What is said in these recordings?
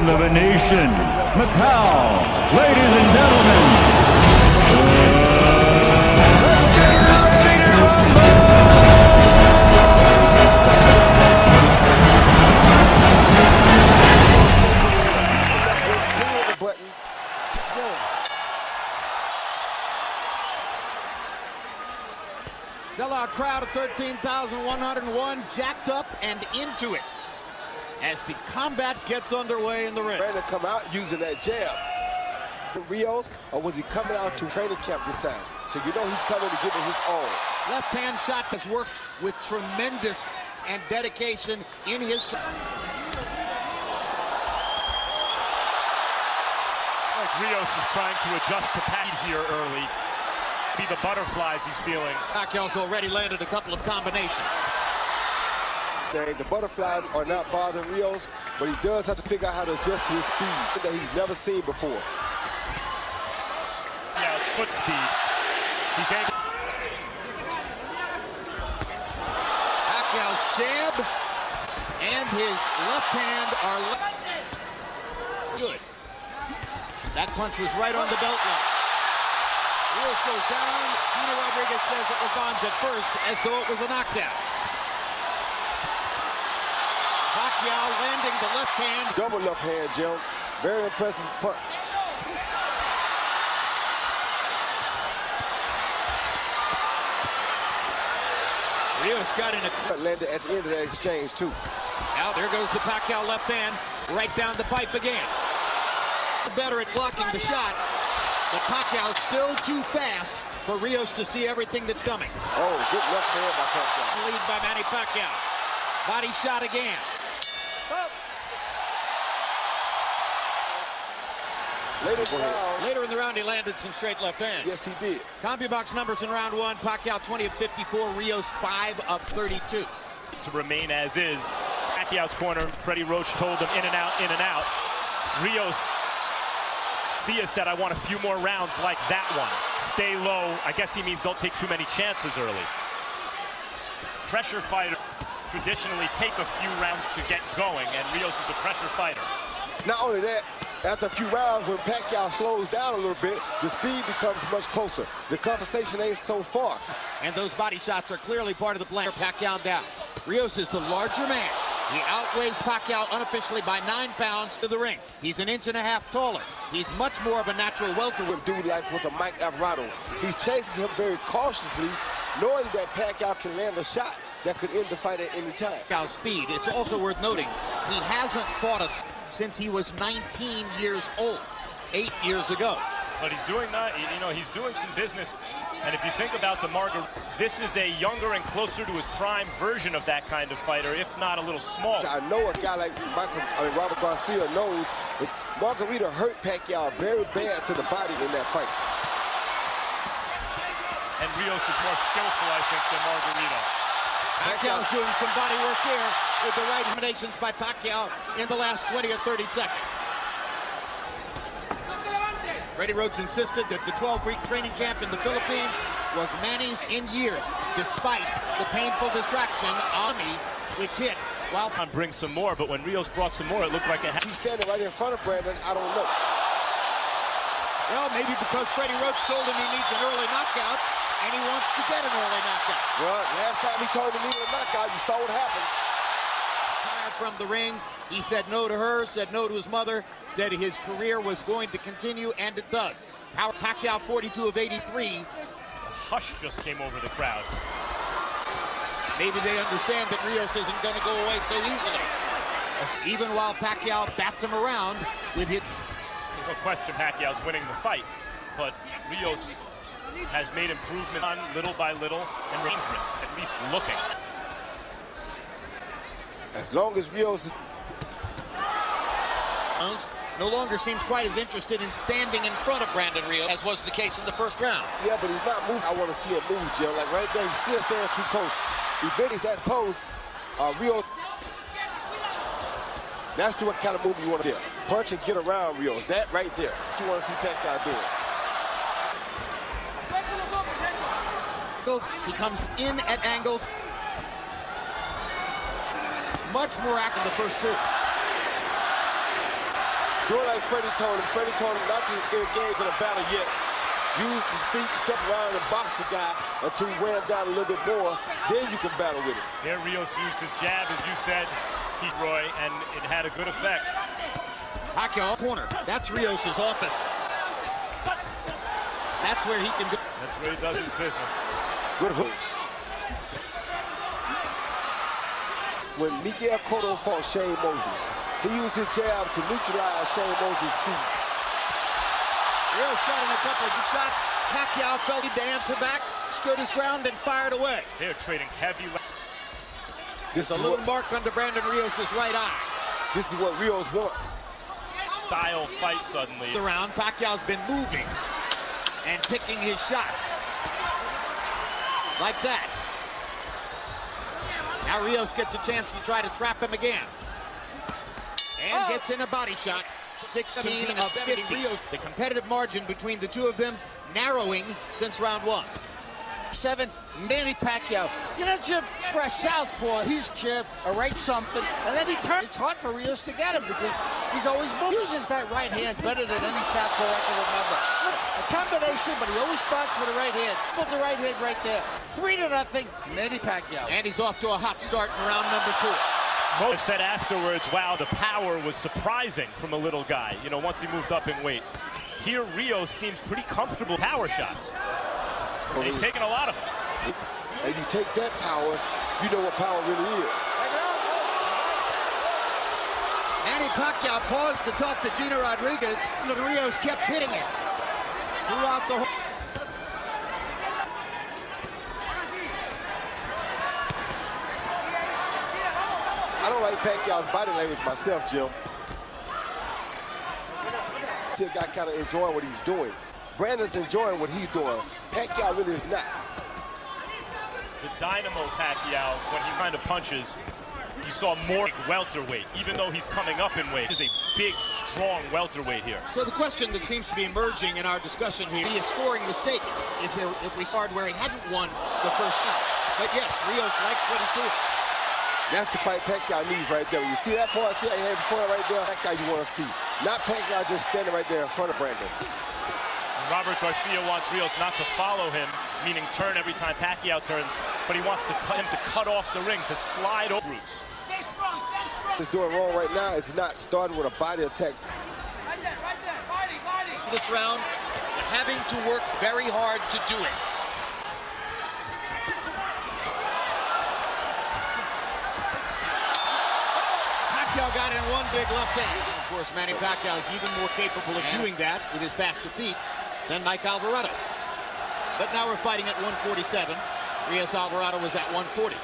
Kingdom of a nation, Paqiuao, ladies and gentlemen. Let's get ready to rumble! Sellout crowd of 13,101, jacked up and into it as the combat gets underway in the ring. Ready to come out using that jab. Rios, or was he coming out to training camp this time? So you know he's coming to give it his all. Left-hand shot has worked with tremendous and dedication in his... Rios is trying to adjust to Paqiuao here early. Be the butterflies he's feeling. Paqiuao's already landed a couple of combinations. The butterflies are not bothering Rios, but he does have to figure out how to adjust to his speed that he's never seen before. Yeah, his foot speed. He's able. Paqiuao's jab and his left hand are good. That punch was right on the belt line. Rios goes down. Gina Rodriguez says it was Bonds at first, as though it was a knockdown. Paqiuao landing the left hand. Double left hand, Jim. Very impressive punch. Rios got in a... Landed at the end of that exchange, too. Now there goes the Paqiuao left hand, right down the pipe again. Better at blocking the shot, but Paqiuao still too fast for Rios to see everything that's coming. Oh, good left hand by Paqiuao. Lead by Manny Paqiuao. Body shot again. Later in the round, he landed some straight left hands. Yes, he did. CompuBox numbers in round one: Paqiuao 20 of 54, Rios 5 of 32. To remain as is. Paqiuao's corner, Freddie Roach told him in and out, in and out. Rios, Sia said, I want a few more rounds like that one. Stay low. I guess he means don't take too many chances early. Pressure fighter traditionally take a few rounds to get going, and Rios is a pressure fighter. Not only that, after a few rounds, when Paqiuao slows down a little bit, the speed becomes much closer. The conversation ain't so far. And those body shots are clearly part of the plan. Paqiuao down. Rios is the larger man. He outweighs Paqiuao unofficially by 9 pounds to the ring. He's an inch and a half taller. He's much more of a natural welterweight. Dude like with a Mike Alvarado. He's chasing him very cautiously, knowing that Paqiuao can land a shot that could end the fight at any time. Paqiuao's speed. It's also worth noting, he hasn't fought us since he was 19 years old, 8 years ago. But he's doing that, you know, he's doing some business. And if you think about the Margar, this is a younger and closer to his prime version of that kind of fighter, if not a little smaller. I know a guy like Robert Garcia knows that Margarita hurt Paqiuao very bad to the body in that fight. And Rios is more skillful, I think, than Margarita. Paqiuao's doing some body work here with the right combinations by Paqiuao in the last 20 or 30 seconds. Freddie Roach insisted that the 12-week training camp in the Philippines was Manny's in years, despite the painful distraction on me, which hit while... Bring some more, but when Rios brought some more, it looked like a... He's standing right in front of Brandon, I don't know. Well, maybe because Freddie Roach told him he needs an early knockout, and he wants to get an early knockout. Well, last time he told him he needed a knockout, you saw what happened. From the ring, he said no to her, said no to his mother, said his career was going to continue, and it does. Paqiuao 42 of 83. A hush just came over the crowd. Maybe they understand that Rios isn't going to go away so easily. Even while Paqiuao bats him around with his... No question Paqiuao's winning the fight, but Rios has made improvement on little by little and dangerous, at least looking. As long as Rios is... no longer seems quite as interested in standing in front of Brandon Rios as was the case in the first round. Yeah, but he's not moving. I want to see him move, Jim. Like right there, he's still standing too close. If he's that close, Rios... That's the kind of move you want to do. Punch and get around Rios. That right there. What you want to see Paqiuao doing. He comes in at angles. Much more active than the first two. Doing like Freddie told him not to engage in a battle yet. Use his feet, step around and box the guy until he wear him down a little bit more. Then you can battle with him. There, Rios used his jab, as you said, Roy, and it had a good effect. Paqiuao corner. That's Rios' office. That's where he can go. That's where he does his business. Good hooks. When Miguel Cotto fought Shane Mosley, he used his jab to neutralize Shane Mosley's speed. Rios got in a couple of good shots. Paqiuao felt he'd answer back, stood his ground, and fired away. They're trading heavy. There's a little mark under Brandon Rios' right eye. This is what Rios wants. Style fight suddenly. The round, Paqiuao's been moving and picking his shots. Like that. Now Rios gets a chance to try to trap him again. And gets in a body shot. 16 of 50. Rios. The competitive margin between the two of them narrowing since round one. 7, Manny Paqiuao. You know, Jim, for a southpaw, he's jib or right something, and then he turns. It's hard for Rios to get him because he's always uses that right hand better than any southpaw I can remember. A combination, but he always starts with the right hand. Put the right hand right there. 3-0, Manny Paqiuao. And he's off to a hot start in round number 2. Mo said afterwards, wow, the power was surprising from a little guy, you know, once he moved up in weight. Here, Rios seems pretty comfortable power shots. And he's taking a lot of them. And you take that power, you know what power really is. Manny Paqiuao paused to talk to Gina Rodriguez, and Rios kept hitting it throughout the whole. I don't like Pacquiao's body language myself, Jim. See a guy kind of enjoying what he's doing. Brandon's enjoying what he's doing. Paqiuao really is not. The dynamo Paqiuao, when he kind of punches, you saw more welterweight, even though he's coming up in weight. He's a big, strong welterweight here. So the question that seems to be emerging in our discussion here, be a scoring mistake if we started where he hadn't won the first round. But yes, Rios likes what he's doing. That's the fight Paqiuao needs right there. When you see that part, see how he had before right there? Paqiuao you want to see. Not Paqiuao just standing right there in front of Brandon. Robert Garcia wants Rios not to follow him, meaning turn every time Paqiuao turns, but he wants to him to cut off the ring, to slide over routes. What he's doing wrong right now is not starting with a body attack. This round, having to work very hard to do it. Paqiuao got in one big left hand. Of course, Manny Paqiuao is even more capable of doing that with his faster feet than Mike Alvarado. But now we're fighting at 147. Rios Alvarado was at 140.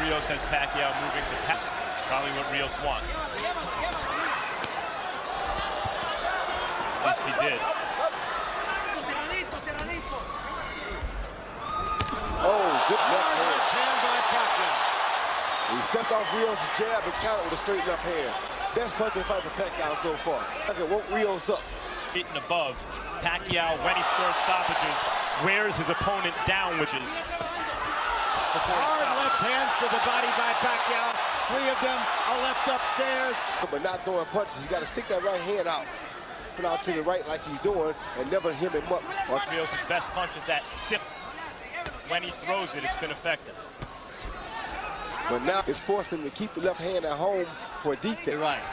Rios has Paqiuao moving to pass. Probably what Rios wants. At least he did. Oh, good left hand. Hand by Paqiuao. He stepped off Rios' jab and countered with a straight left hand. Best punch in the fight for Paqiuao so far. Look at woke Rios up. 8 and above. Paqiuao, when he scores stoppages, wears his opponent down, which is hard left hands to the body by Paqiuao. 3 of them are left upstairs. But not throwing punches. You got to stick that right hand out. Put out to the right like he's doing and never hem him up. Rios' best punch is that stiff. When he throws it, it's been effective. But now it's forcing him to keep the left hand at home for a defense. You're right.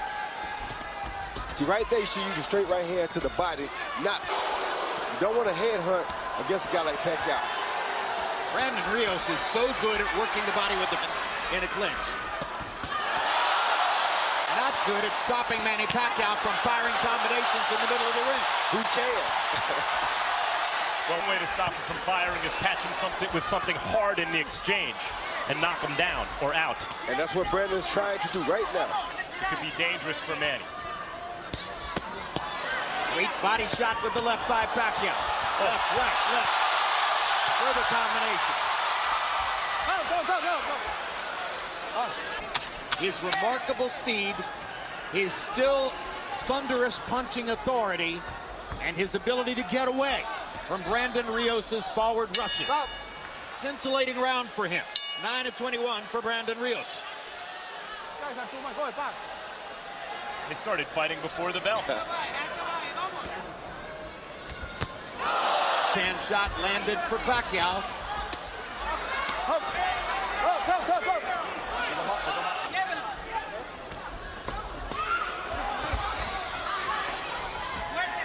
See, right there, you should use a straight right hand to the body. Not. You don't want to headhunt against a guy like Paqiuao. Brandon Rios is so good at working the body with the in a clinch. Not good at stopping Manny Paqiuao from firing combinations in the middle of the ring. Who can? One way to stop him from firing is catch him with something hard in the exchange and knock him down or out. And that's what Brandon's trying to do right now. It could be dangerous for Manny. Great body shot with the left by Paqiuao. Left, right, left. Further combination. Go. His remarkable speed, his still thunderous punching authority, and his ability to get away from Brandon Rios' forward rushes. Scintillating round for him. 9 of 21 for Brandon Rios. They started fighting before the bell. Hand shot landed for Paqiuao.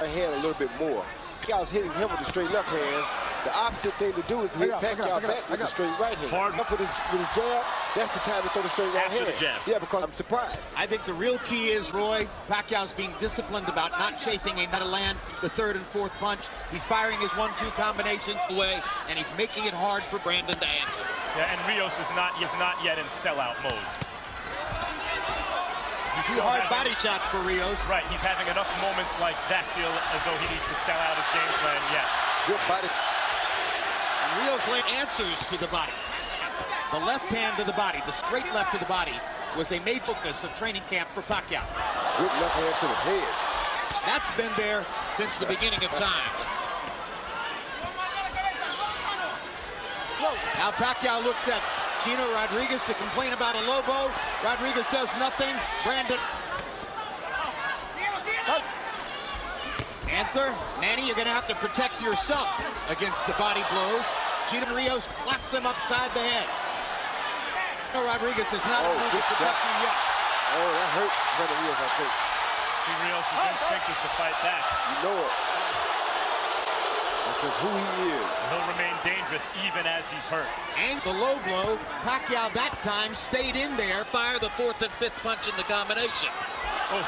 Hand a little bit more. Pacquiao's hitting him with the straight left hand. The opposite thing to do is hit Paqiuao back with the straight right hand. Hard. With his jab, that's the time to throw the straight right After hand. the jab. Yeah, because I'm surprised. I think the real key is, Roy, Pacquiao's being disciplined about not chasing a land the third and fourth punch. He's firing his 1-2 combinations away, and he's making it hard for Brandon to answer. Yeah, and Rios is not yet in sellout mode. He's Two still hard having- body shots for Rios. Right, he's having enough moments like that feel as though he needs to sell out his game plan yet. Good body. And Rios answers to the body. The left hand to the body, the straight left to the body, was a main focus of training camp for Paqiuao. Good left hand to the head. That's been there since the beginning of time. Now Paqiuao looks at Chino Rodriguez to complain about a Lobo. Rodriguez does nothing. Brandon. Answer, Manny, you're going to have to protect yourself against the body blows. Chino Rios clocks him upside the head. Chino Rodriguez is not able to good protect shot. you yet. Oh, that hurt Brandon Rios, I think. See, Rios' instinct is to fight back. You know it. That's just who he is. He'll remain dangerous even as he's hurt. And the low blow, Paqiuao that time stayed in there, fire the fourth and fifth punch in the combination. Oh,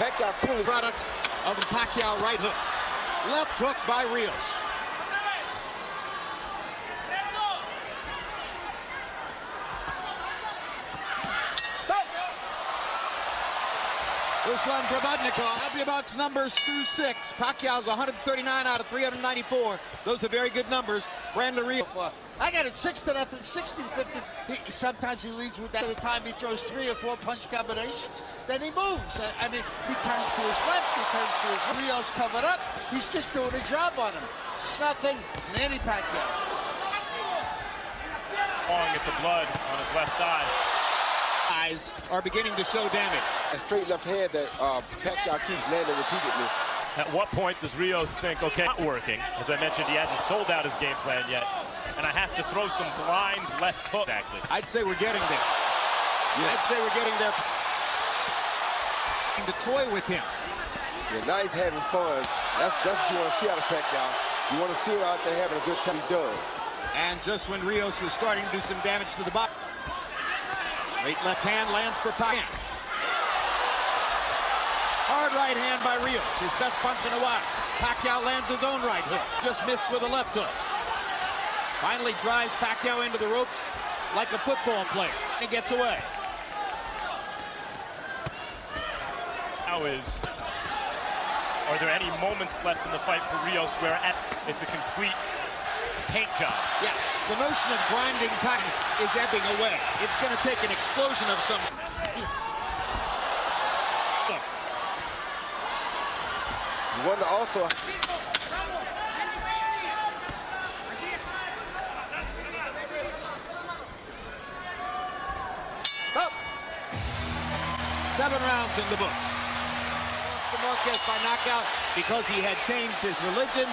Paqiuao clearly Product of the Paqiuao right hook. Left hook by Rios. Ruslan Probodnikov, Abubuck's numbers through 6. Pacquiao's 139 out of 394. Those are very good numbers. Brandon Rios. I got it 6-0, 60-50. Sometimes he leads with that. At the time he throws 3 or 4 punch combinations, then he moves. I mean, he turns to his left, he turns to his right. Rios covered up. He's just doing a job on him. Nothing, Manny Paqiuao. clawing at the blood on his left eye. Eyes are beginning to show damage. A straight left hand that Paqiuao keeps landing repeatedly. At what point does Rios think, okay, not working? As I mentioned, he hadn't sold out his game plan yet. And I have to throw some blind left hook. Exactly. I'd say we're getting there. Yes. I'd say we're getting there. To toy with him. Yeah, now he's having fun. That's what you want to see out of Paqiuao. You want to see him out there having a good time. He does. And just when Rios was starting to do some damage to the body. Straight left hand lands for Paqiuao. Hard right hand by Rios, his best punch in a while. Paqiuao lands his own right hook, just missed with a left hook. Finally drives Paqiuao into the ropes like a football player. He gets away. Now are there any moments left in the fight for Rios where it's a complete paint job? Yeah, the notion of grinding Paqiuao is ebbing away. It's going to take an explosion of some. You wonder also. Oh. 7 rounds in the books. Marquez by knockout because he had changed his religion.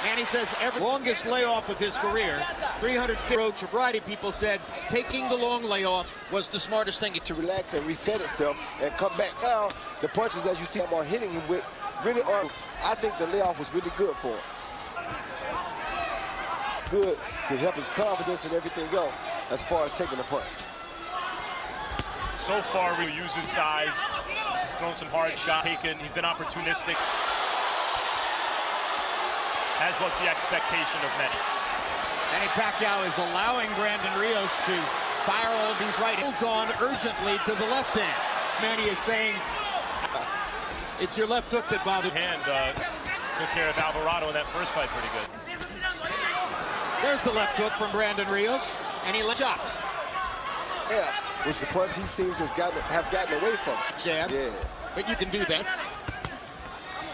And he says every longest layoff of his career, 300 road. A variety of people said taking the long layoff was the smartest thing. To relax and reset itself and come back. Now, the punches that you see him are hitting him with really are. I think the layoff was really good for him. It's good to help his confidence and everything else as far as taking the punch. So far, Rios uses size. He's thrown some hard shots. He's been opportunistic. As was the expectation of many. Manny Paqiuao is allowing Brandon Rios to fire all of these right hands on urgently to the left hand. Manny is saying, it's your left hook that bothered. Hand took care of Alvarado in that first fight pretty good. There's the left hook from Brandon Rios, and he chops. Yeah, which the punch he seems to have gotten away from. Jab. Yeah. But you can do that.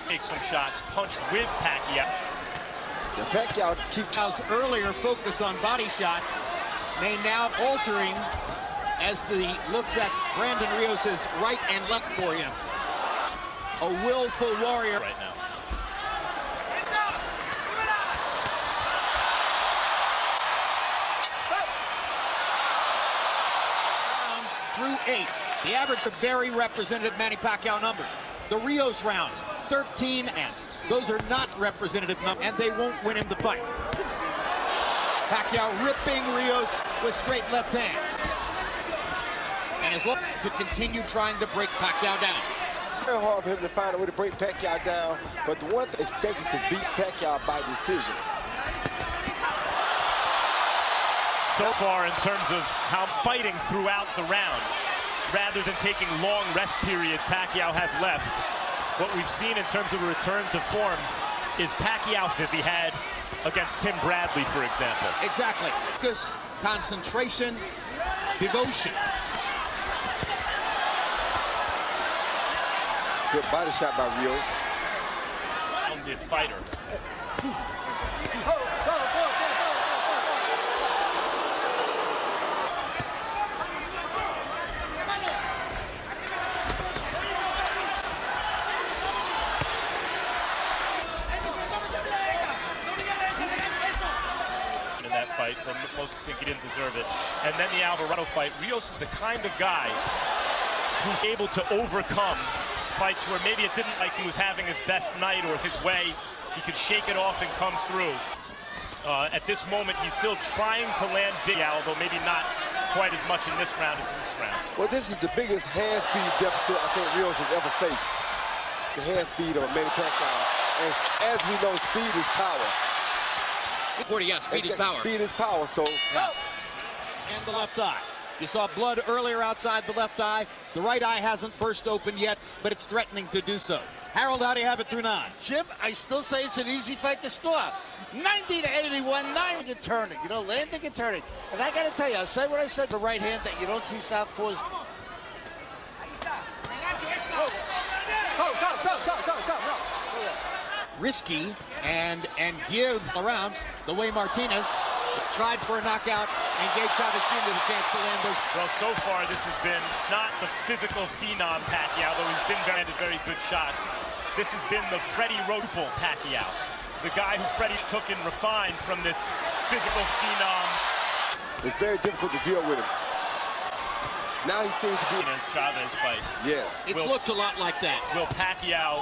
Make some shots, punch with Paqiuao. The Paqiuao keeps Paqiuao's earlier focus on body shots may now altering as the looks at Brandon Rios's right and left for him. a willful warrior right now. Through 8. The average of very representative Manny Pacquiao numbers. The Rios rounds, 13 and those are not representative numbers, and they won't win him the fight. Pacquiao ripping Rios with straight left hands. And is looking to continue trying to break Pacquiao down. Very hard for him to find a way to break Pacquiao down, but the one thing expected to beat Pacquiao by decision. So far in terms of how fighting throughout the round, rather than taking long rest periods Pacquiao has left, what we've seen in terms of a return to form is Pacquiao as he had against Tim Bradley, for example. Exactly. Focus, concentration, devotion. Good body shot by Rios. Rounded fighter. Fight, but most think he didn't deserve it. And then the Alvarado fight. Rios is the kind of guy who's able to overcome fights where maybe it didn't like he was having his best night or his way. He could shake it off and come through. At this moment, he's still trying to land big, although maybe not quite as much in this round as in this round. Well, this is the biggest hand speed deficit I think Rios has ever faced. The hand speed of Manny Pacquiao. And as we know, speed is power. Yeah, speed is power. Speed is power, so. Yeah. And the left eye. You saw blood earlier outside the left eye. The right eye hasn't burst open yet, but it's threatening to do so. Harold, how do you have it through 9? Jim, I still say it's an easy fight to score. 90-81, landing and turning. You know, landing and turning. And I got to tell you, I'll say what I said, the right hand that you don't see southpaws. Go. Risky and give the rounds the way Martinez tried for a knockout and gave Chavez Jr. the chance to land those. Well, so far this has been not the physical phenom Pacquiao, though he's been very good shots. This has been the Freddie Roach Pacquiao, the guy who Freddie took and refined from this physical phenom. It's very difficult to deal with him. Now he seems to be in his Chavez fight. Yes. It's looked a lot like that. Will Pacquiao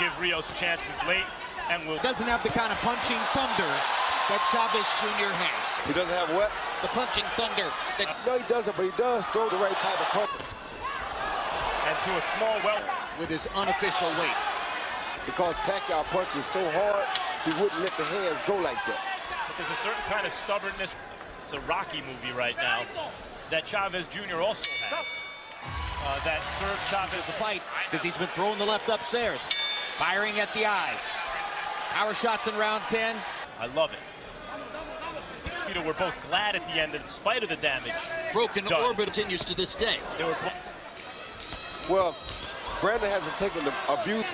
give Rios chances late, and doesn't have the kind of punching thunder that Chavez Jr. has. He doesn't have what? The punching thunder. No, he doesn't, but he does throw the right type of punch. And to a small with his unofficial weight. Because Pacquiao punches so hard, he wouldn't let the hands go like that. But there's a certain kind of stubbornness. It's a Rocky movie right now that Chavez Jr. also has. That served Chavez the fight because he's been throwing the left upstairs. Firing at the eyes. Power shots in round 10. I love it. You know, we're both glad at the end that in spite of the damage. Broken orbit continues to this day. They were well, Brandon hasn't taken the abuse.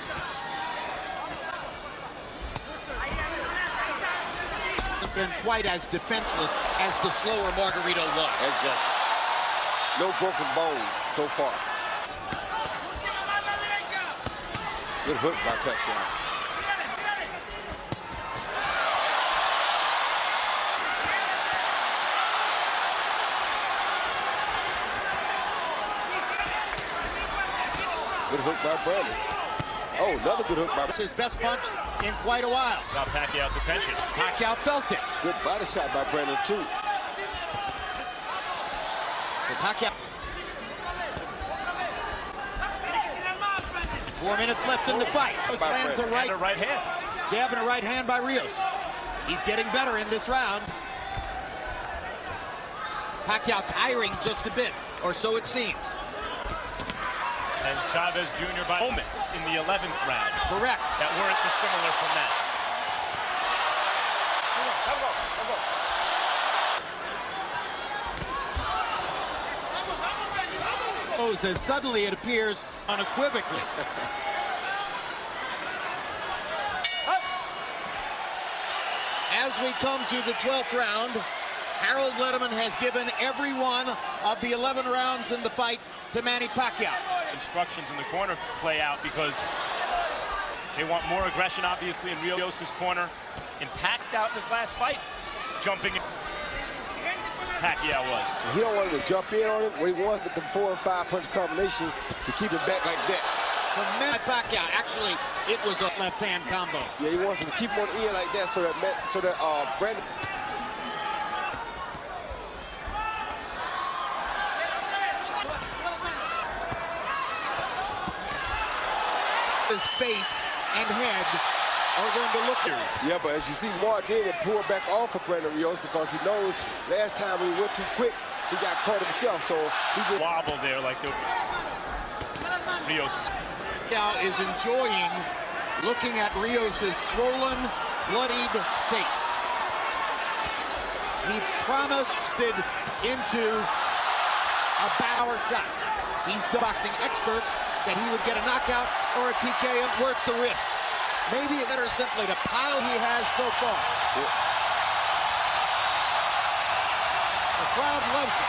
Hasn't been quite as defenseless as the slower Margarito was. Exactly. No broken bones so far. Good hook by Paqiuao. Good hook by Brandon. Oh, another good hook by It's his best punch in quite a while. Got Pacquiao's attention. Pacquiao felt it. Good body shot by Brandon, too. Pacquiao. 4 minutes left in the fight. Lands a right hand. Jab and a right hand by Rios. He's getting better in this round. Pacquiao tiring just a bit, or so it seems. And Chavez Jr. by moments in the 11th round. Correct. That weren't dissimilar from that. As suddenly it appears unequivocally. As we come to the 12th round, Harold Letterman has given every one of the 11 rounds in the fight to Manny Pacquiao. Instructions in the corner play out because they want more aggression, obviously, in Rios' corner. And packed out in his last fight, jumping in. Paqiuao was. He don't want him to jump in on him. What he wants with the 4 and 5 punch combinations to keep him back like that. Tremendous Pacquiao. Actually, it was a left-hand combo. Yeah, he wants him to keep him on the end like that so that Brandon. His face and head are going to look here. Yeah, but as you see, Mark did pull back off of Brandon Rios because he knows last time we went too quick, he got caught himself. So he's just wobble there like the Rios. Now is enjoying looking at Rios' swollen, bloodied face. He promised it into a power shot. He's the boxing experts that he would get a knockout or a TKO worth the risk. Maybe it's better simply to pile he has so far. Yeah. The crowd loves it.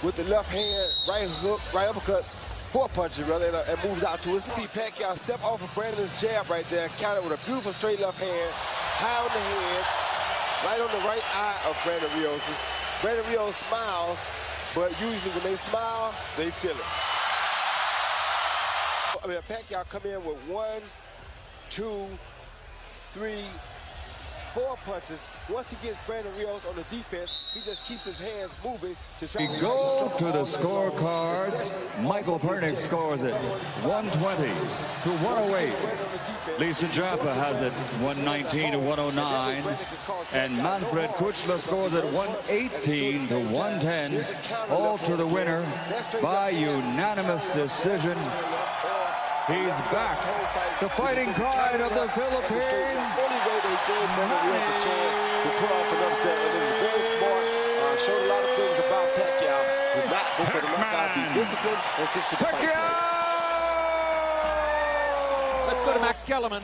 with the left hand, right hook, right uppercut, 4 punches rather, and moves out to his. See Pacquiao step off of Brandon's jab right there, counter with a beautiful straight left hand, high on the head, right on the right eye of Brandon Rios's. Brandon Rios smiles, but usually when they smile, they feel it. I mean, Pacquiao come in with 1, 2, 3, 4 punches. Once he gets Brandon Rios on the defense, he just keeps his hands moving to try We go to the scorecards. Michael Pernick scores it 120 to 108. Lisa Jaffa has it 119 to 109. And Manfred Kuchler scores it 118 to 110. All to the winner by unanimous decision. He's back. The fighting pride of the Philippines. The only way they gave Brandon Rios a chance to pull off an upset, and it was very smart. Showed a lot of things about Pacquiao. Did not go for the knockout, be disciplined, and stick to the fight. Let's go to Max Kellerman.